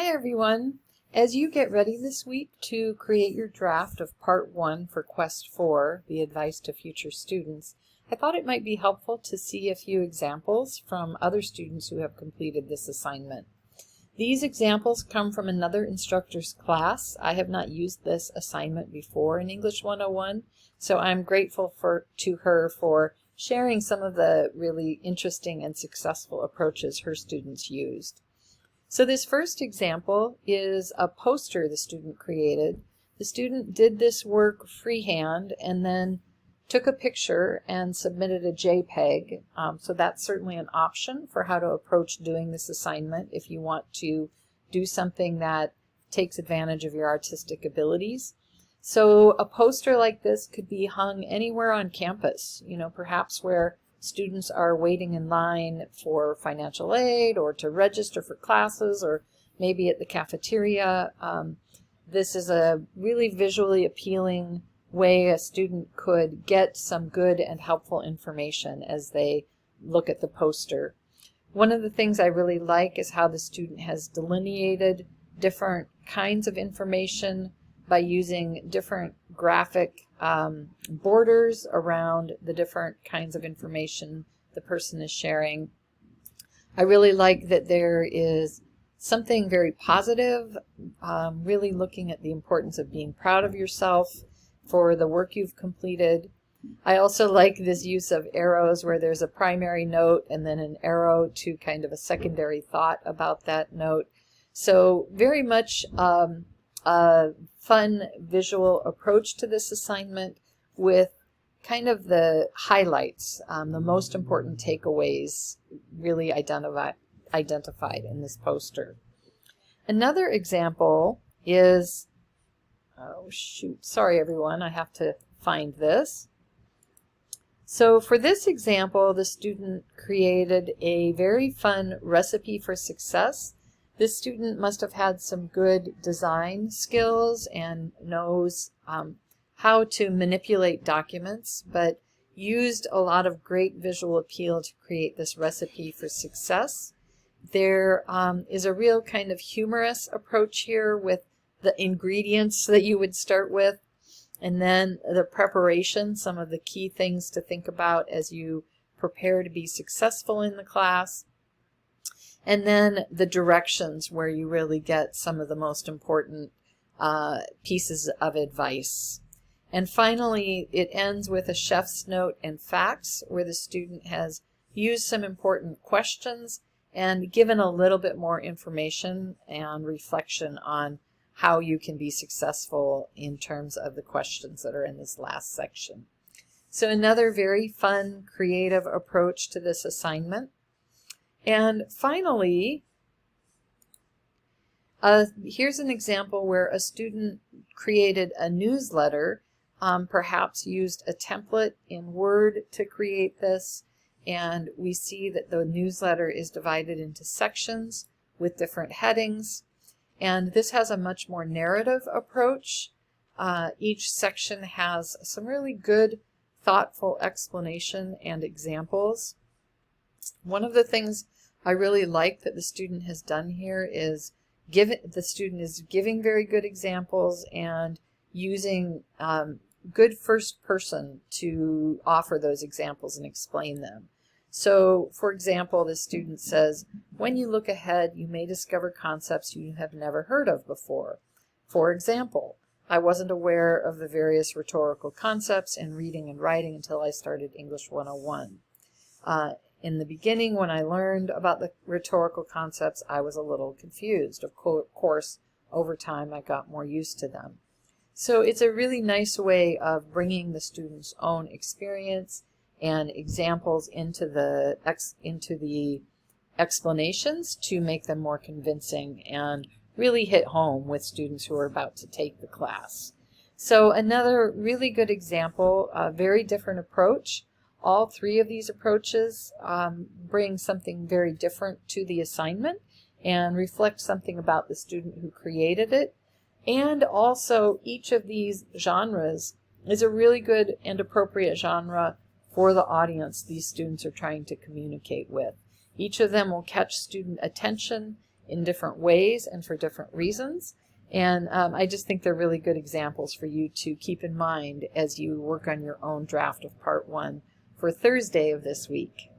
Hi everyone! As you get ready this week to create your draft of Part 1 for Quest 4, the Advice to Future Students, I thought it might be helpful to see a few examples from other students who have completed this assignment. These examples come from another instructor's class. I have not used this assignment before in English 101, so I'm grateful to her for sharing some of the really interesting and successful approaches her students used. So this first example is a poster the student created. The student did this work freehand and then took a picture and submitted a JPEG. So that's certainly an option for how to approach doing this assignment if you want to do something that takes advantage of your artistic abilities. So a poster like this could be hung anywhere on campus, perhaps where students are waiting in line for financial aid or to register for classes, or maybe at the cafeteria. This is a really visually appealing way a student could get some good and helpful information as they look at the poster. One of the things I really like is how the student has delineated different kinds of information by using different graphic borders around the different kinds of information the person is sharing. I really like that there is something very positive, really looking at the importance of being proud of yourself for the work you've completed. I also like this use of arrows where there's a primary note and then an arrow to kind of a secondary thought about that note. So very much a fun visual approach to this assignment with kind of the highlights, the most important takeaways really identified in this poster. Another example is, sorry everyone, I have to find this. So for this example, the student created a very fun recipe for success. This student must have had some good design skills and knows how to manipulate documents, but used a lot of great visual appeal to create this recipe for success. There is a real kind of humorous approach here with the ingredients that you would start with, and then the preparation, some of the key things to think about as you prepare to be successful in the class. And then the directions where you really get some of the most important pieces of advice. And finally, it ends with a chef's note and facts where the student has used some important questions and given a little bit more information and reflection on how you can be successful in terms of the questions that are in this last section. So another very fun, creative approach to this assignment. And finally, here's an example where a student created a newsletter, perhaps used a template in Word to create this, and we see that the newsletter is divided into sections with different headings, and this has a much more narrative approach. Each section has some really good, thoughtful explanation and examples. One of the things I really like that the student has done here is the student is giving very good examples and using good first person to offer those examples and explain them. So, for example, the student says, when you look ahead, you may discover concepts you have never heard of before. For example, I wasn't aware of the various rhetorical concepts in reading and writing until I started English 101. In the beginning, when I learned about the rhetorical concepts, I was a little confused. Of course, over time, I got more used to them. So it's a really nice way of bringing the student's own experience and examples into the explanations to make them more convincing and really hit home with students who are about to take the class. So another really good example, a very different approach. All three of these approaches bring something very different to the assignment and reflect something about the student who created it. And also each of these genres is a really good and appropriate genre for the audience these students are trying to communicate with. Each of them will catch student attention in different ways and for different reasons. And I just think they're really good examples for you to keep in mind as you work on your own draft of Part 1 for Thursday of this week.